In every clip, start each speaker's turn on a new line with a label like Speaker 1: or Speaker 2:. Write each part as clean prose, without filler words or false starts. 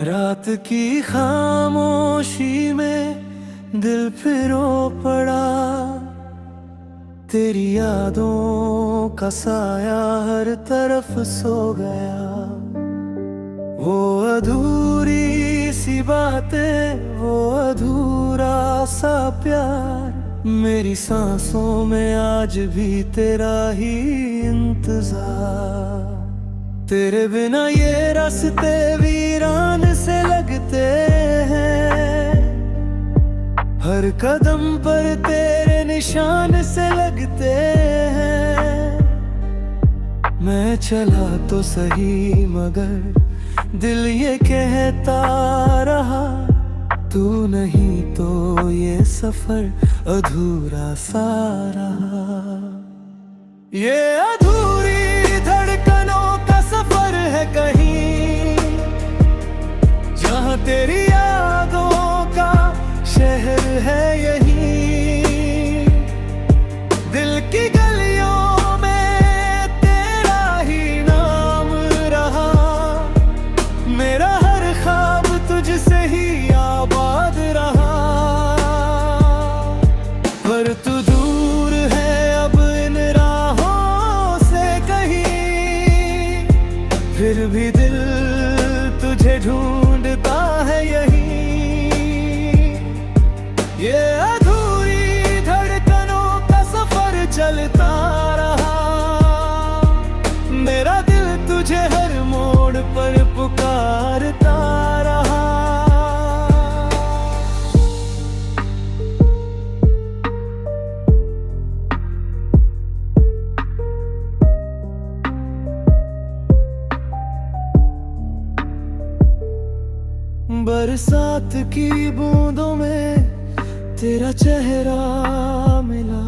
Speaker 1: रात की खामोशी में दिल फिर रो पड़ा। तेरी यादों का साया हर तरफ सो गया। वो अधूरी सी बातें, वो अधूरा सा प्यार, मेरी सांसों में आज भी तेरा ही इंतजार। तेरे बिना ये रास्ते वीरान से लगते हैं, हर कदम पर तेरे निशान से लगते हैं। मैं चला तो सही मगर दिल ये कहता रहा, तू नहीं तो ये सफर अधूरा सा रहा। ये अधूरी धड़कनों का सफर है कहीं, जहाँ तेरी यादों का शहर है यहीं। दिल की गलियों में तेरा ही नाम रहा, मेरा हर ख्वाब तुझसे ही आबाद रहा। पर तू दूर है अब इन राहों से कहीं, फिर भी दिल तुझे ढूंढता है यहीं। ये अधूरी धड़कनों का सफर चलता रहा, मेरा दिल तुझे हर मोड़ पर पुकारता रहा। बरसात की बूंदों में तेरा चेहरा मिला,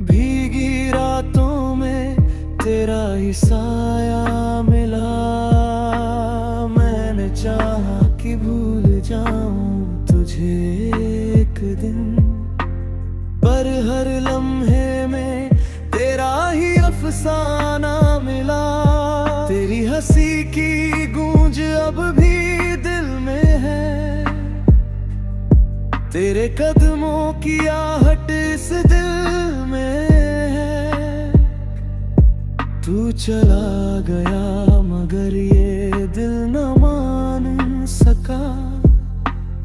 Speaker 1: भीगी रातों में तेरा ही साया मिला। मैंने चाहा कि भूल जाऊं तुझे एक दिन, पर हर लम्हे में तेरा ही अफसाना मिला। तेरी हंसी की गूंज अब भी दिल में है, तेरे कदमों की आहट इस दिल में है। तू चला गया मगर ये दिल न मान सका,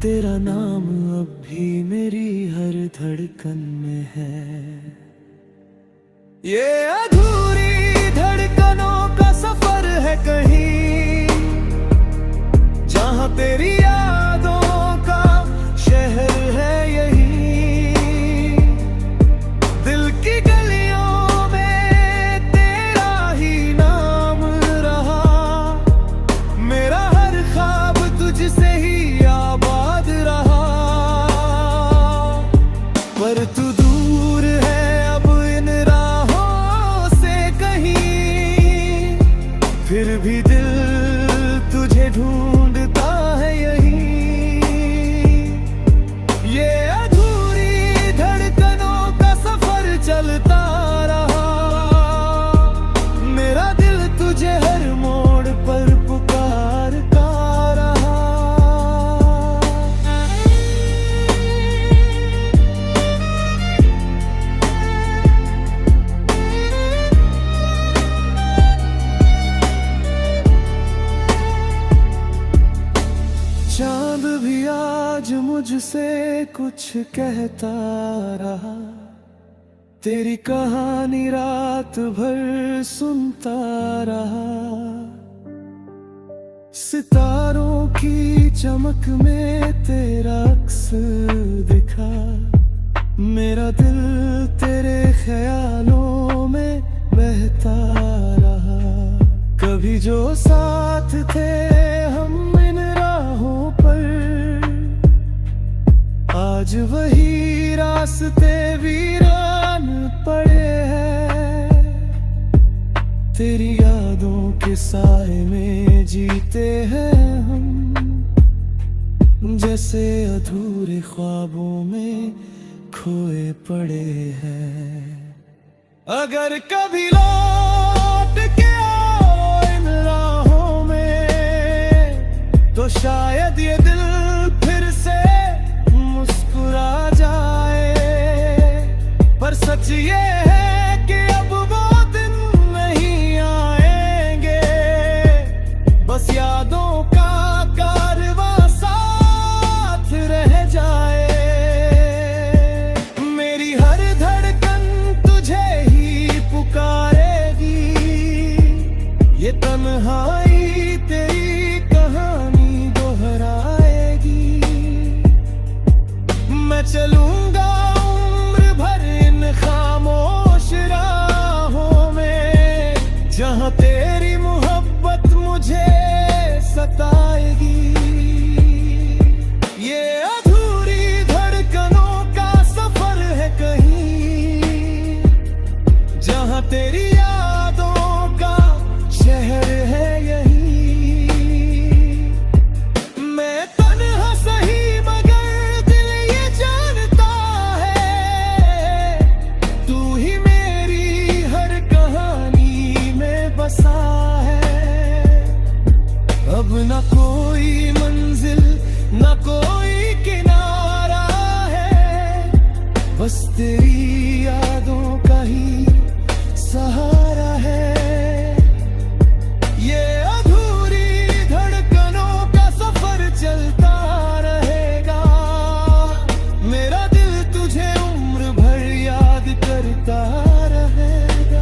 Speaker 1: तेरा नाम अब भी मेरी हर धड़कन में है। ये अधूरी धड़कनों का सफर है कहीं, जहाँ तेरी यादों का शहर है यहीं। दिल की गलियों में तेरा ही नाम रहा, मेरा हर ख्वाब तुझसे ही आबाद रहा। पर तू दूर है अब इन राहों से कहीं, फिर भी दिल तुझे ढूंढता है यहीं। ये अधूरी धड़कनों का सफर चलता रहा, मेरा दिल तुझे हर मोड़ पर पुकारता रहा। चांद भी आज मुझसे कुछ कहता रहा, तेरी कहानी रात भर सुनता रहा। सितारों की चमक में तेरा अक्स दिखा, मेरा दिल तेरे ख्यालों में बहता रहा। कभी जो साथ थे हम इन राहों पर, आज वही रास्ते वीरान पड़े हैं। तेरी यादों के साए में जीते हैं हम, जैसे अधूरे ख्वाबों में खोए पड़े हैं। अगर कभी लौट के आओ इन राहों में, तो शायद ये दिल फिर से मुस्कुरा जाए। पर सच ये है कि अब वो दिन नहीं आएंगे, बस यादों का कारवां साथ रह जाए। मेरी हर धड़कन तुझे ही पुकारेगी, ये तन्हाई तेरी कहानी दोहराएगी। मैं चलूंगा उम्र भर इन खामोश राहों में, जहां तेरी मोहब्बत मुझे सताएगी। ये अधूरी धड़कनों का सफर है कहीं, जहां तेरी यादों का शहर है यही। मैं तन्हा सही मगर दिल ये जानता है, तू ही मेरी हर कहानी में बसा है। अब न कोई मंजिल न कोई किनारा है, बस तेरी यादों का ही सहारा है। ये अधूरी धड़कनों का सफर चलता रहेगा, मेरा दिल तुझे उम्र भर याद करता रहेगा।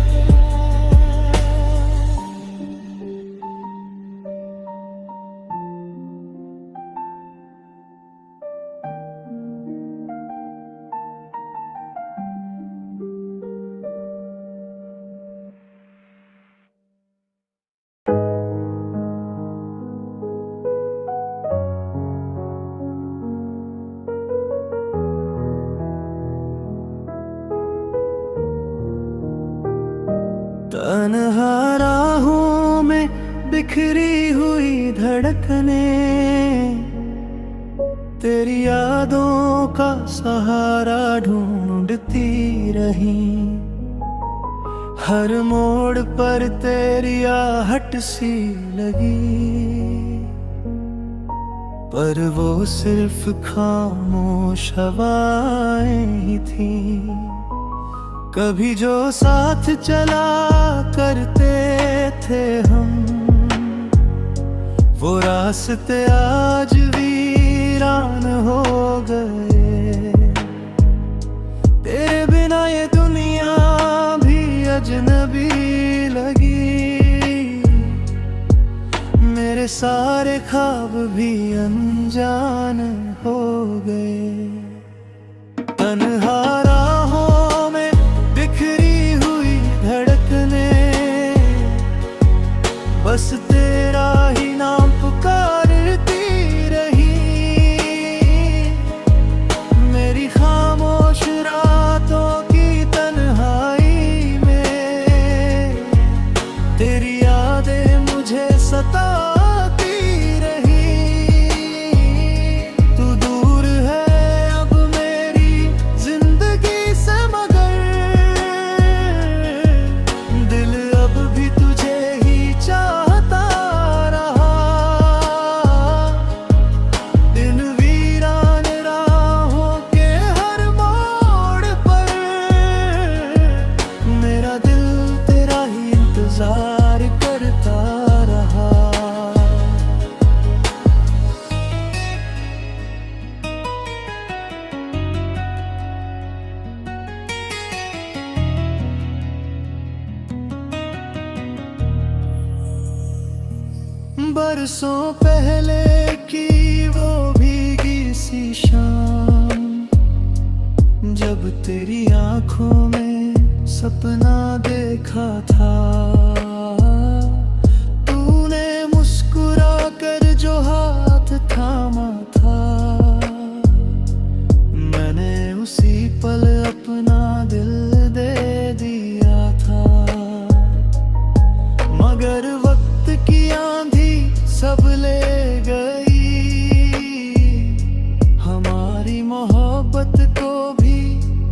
Speaker 1: तन्हा राहों में बिखरी हुई धड़कने, तेरी यादों का सहारा ढूंढती रही। हर मोड़ पर तेरी आहट सी लगी, पर वो सिर्फ खामोश हवाएं ही थी। कभी जो साथ चला करते थे हम, वो रास्ते आज वीरान हो गए। तेरे बिना ये दुनिया भी अजनबी लगी, मेरे सारे ख्वाब भी अनजान हो गए। तन्हा राहों में बिखरी हुई धड़कने, बस तेरा ही नाम पुकारती रही। मेरी खामोश रातों की तन्हाई में, तेरी यादें मुझे सताती रही। तू दूर है अब मेरी जिंदगी से, मगर दिल अब भी तुझे ही चाहता रहा। इन वीरान राहों के हर मोड़ पर, मेरा दिल तेरा ही इंतजार करता रहा। बरसों पहले की वो भीगी सी शाम, जब तेरी आंखों में सपना देखा था। तूने मुस्कुरा कर जो हाथ थामा था, मैंने उसी पल अपना दिल दे दिया था। मगर वक्त की आंधी सब ले गई, हमारी मोहब्बत को भी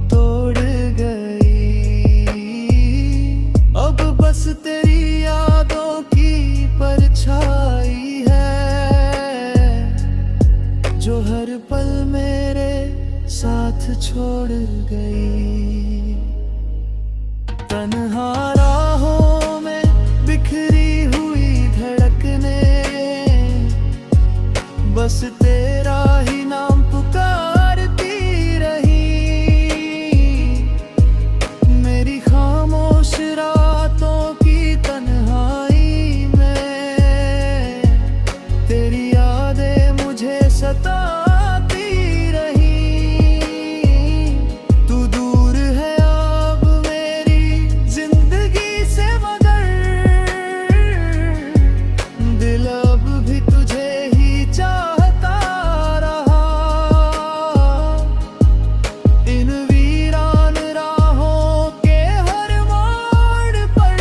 Speaker 1: तोड़ गई। अब बस तेरी यादों की परछाई है, हर पल मेरे साथ छोड़ गई। तन्हा राहों में बिखरी हुई धड़कने, बस तेरा ही नाम पुकारती रही। मेरी खामोश रातों की तन्हाई में तेरी यादें मुझे सताती रही। तू दूर है अब मेरी जिंदगी से, मगर दिल अब भी तुझे ही चाहता रहा। इन वीरान राहों के हर मोड़ पर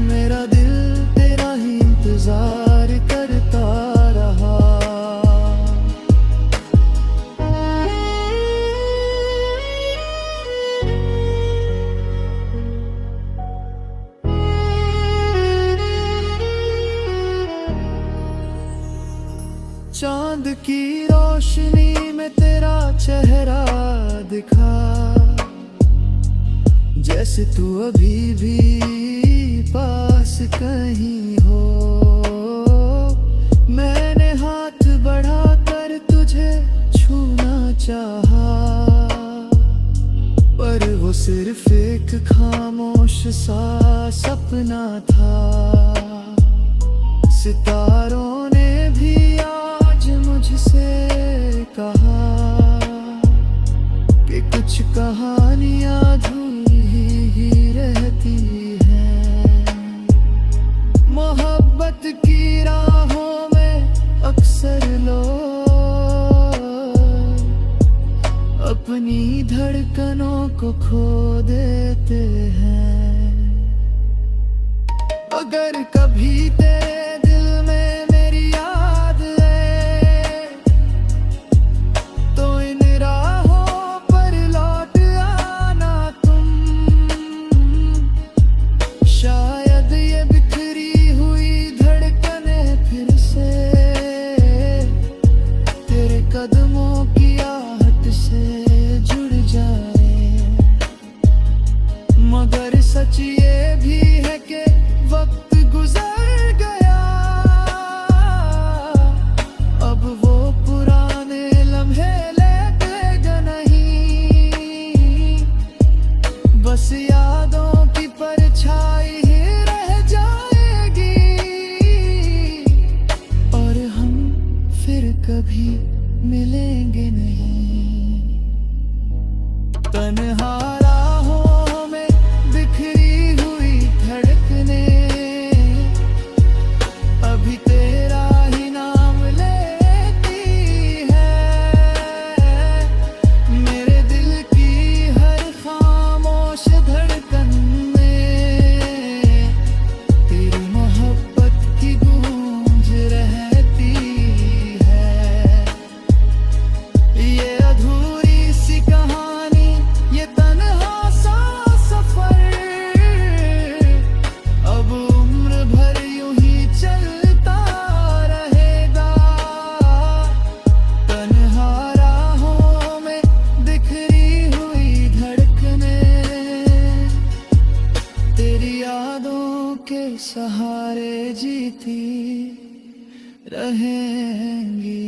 Speaker 1: मेरा दिल तेरा ही इंतजार करता रहा। चांद की रोशनी में तेरा चेहरा दिखा, जैसे तू अभी भी पास कहीं हो। मैंने हाथ बढ़ाकर तुझे छूना चाहा, पर वो सिर्फ एक खामोश सा सपना था। सितारों ने भी आज मुझसे कहा कि कुछ कहानियां अधूरी ही रहती हैं। मोहब्बत की राहों में अक्सर लोग अपनी धड़कनों को खो देते हैं। अगर कभी तेरे दिल में मेरी याद है, तो इन राहों पर लौट आना तुम। शायद ये बिखरी हुई धड़कने फिर से तेरे कदमों की आहट से जुड़ जाए। मगर सच ये भी है कि वक्त गुजर गया, अब वो पुराने लम्हे लेगा नहीं। बस यादों की परछाई ही रह जाएगी, और हम फिर कभी मिलेंगे नहीं। तन्हा राहों में बिखरी हुई धड़कने, अभी तेरा ही नाम लेती है। मेरे दिल की हर खामोश धड़कन में तेरी मोहब्बत की गूंज रहती है। ये अधूरी सी कहानी, ये तन्हा सा सफर, अब उम्र भर यूं ही चलता रहेगा। तन्हा राहों में बिखरी हुई धड़कने तेरी यादों के सहारे जीती रहेंगी।